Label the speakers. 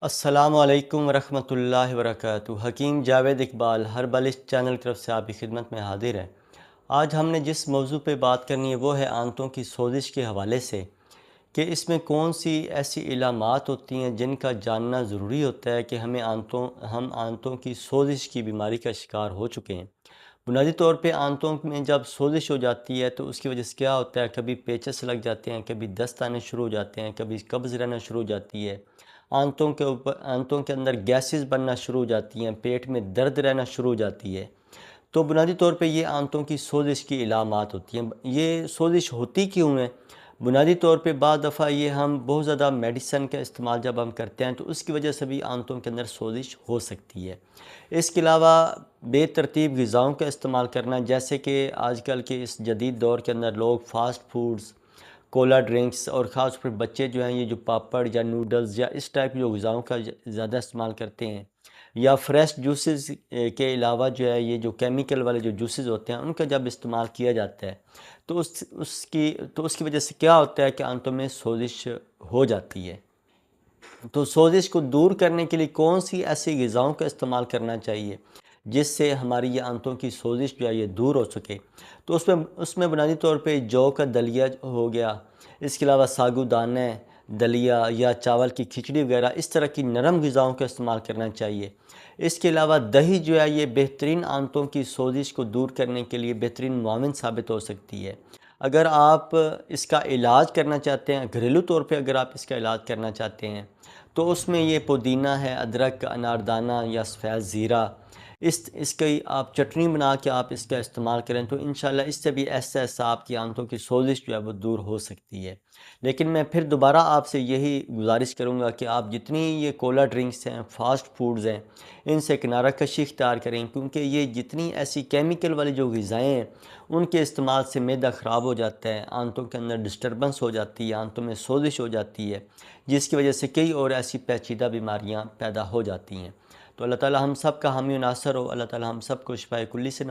Speaker 1: السلام علیکم ورحمۃ اللہ وبرکاتہ۔ حکیم جاوید اقبال ہربلسٹ چینل کی طرف سے آپ کی خدمت میں حاضر ہے۔ آج ہم نے جس موضوع پہ بات کرنی ہے وہ ہے آنتوں کی سوزش کے حوالے سے، کہ اس میں کون سی ایسی علامات ہوتی ہیں جن کا جاننا ضروری ہوتا ہے کہ ہم آنتوں کی سوزش کی بیماری کا شکار ہو چکے ہیں۔ بنیادی طور پہ آنتوں میں جب سوزش ہو جاتی ہے تو اس کی وجہ سے کیا ہوتا ہے، کبھی پیچس لگ جاتے ہیں، کبھی دست آنے شروع ہو جاتے ہیں، کبھی قبض رہنا شروع ہو جاتی ہے، آنتوں کے اندر گیسز بننا شروع ہو جاتی ہیں، پیٹ میں درد رہنا شروع ہو جاتی ہے۔ تو بنیادی طور پہ یہ آنتوں کی سوزش کی علامات ہوتی ہیں۔ یہ سوزش ہوتی کیوں ہے؟ بنیادی طور پہ بعض دفعہ یہ ہم بہت زیادہ میڈیسن کا استعمال جب ہم کرتے ہیں تو اس کی وجہ سے بھی آنتوں کے اندر سوزش ہو سکتی ہے۔ اس کے علاوہ بے ترتیب غذاؤں کا استعمال کرنا، جیسے کہ آج کل کے اس جدید دور کے اندر لوگ فاسٹ فوڈز، کولا ڈرنکس اور خاص طور پر بچے جو ہیں یہ جو پاپڑ یا نوڈلز یا اس ٹائپ جو غذاؤں کا زیادہ استعمال کرتے ہیں، یا فریش جوسز کے علاوہ جو ہے یہ جو کیمیکل والے جو جوسز ہوتے ہیں ان کا جب استعمال کیا جاتا ہے تو اس کی وجہ سے کیا ہوتا ہے کہ آنتوں میں سوزش ہو جاتی ہے۔ تو سوزش کو دور کرنے کے لیے کون سی ایسی غذاؤں کا استعمال کرنا چاہیے جس سے ہماری یہ آنتوں کی سوزش جو ہے یہ دور ہو سکے؟ تو اس میں بنیادی طور پہ جو کا دلیا ہو گیا، اس کے علاوہ ساگو دانے، دلیا یا چاول کی کھچڑی وغیرہ اس طرح کی نرم غذاؤں کا استعمال کرنا چاہیے۔ اس کے علاوہ دہی جو ہے یہ بہترین آنتوں کی سوزش کو دور کرنے کے لیے بہترین معاون ثابت ہو سکتی ہے۔ اگر آپ اس کا علاج کرنا چاہتے ہیں، گھریلو طور پہ اگر آپ اس کا علاج کرنا چاہتے ہیں تو اس میں یہ پودینہ ہے، ادرک، اناردانہ یا سفید زیرہ، اس کی آپ چٹنی بنا کے آپ اس کا استعمال کریں تو انشاءاللہ اس سے بھی ایسا آپ کی آنتوں کی سوزش جو ہے وہ دور ہو سکتی ہے۔ لیکن میں پھر دوبارہ آپ سے یہی گزارش کروں گا کہ آپ جتنی یہ کولا ڈرنکس ہیں، فاسٹ فوڈز ہیں، ان سے کنارہ کشی اختیار کریں، کیونکہ یہ جتنی ایسی کیمیکل والی جو غذائیں ہیں ان کے استعمال سے معدہ خراب ہو جاتا ہے، آنتوں کے اندر ڈسٹربنس ہو جاتی ہے، آنتوں میں سوزش ہو جاتی ہے، جس کی وجہ سے کئی اور ایسی پیچیدہ بیماریاں پیدا ہو جاتی ہیں۔ تو اللہ تعالی ہم سب کا حامی و ناصر ہو، اللہ تعالی ہم سب کو شفائے کلی سے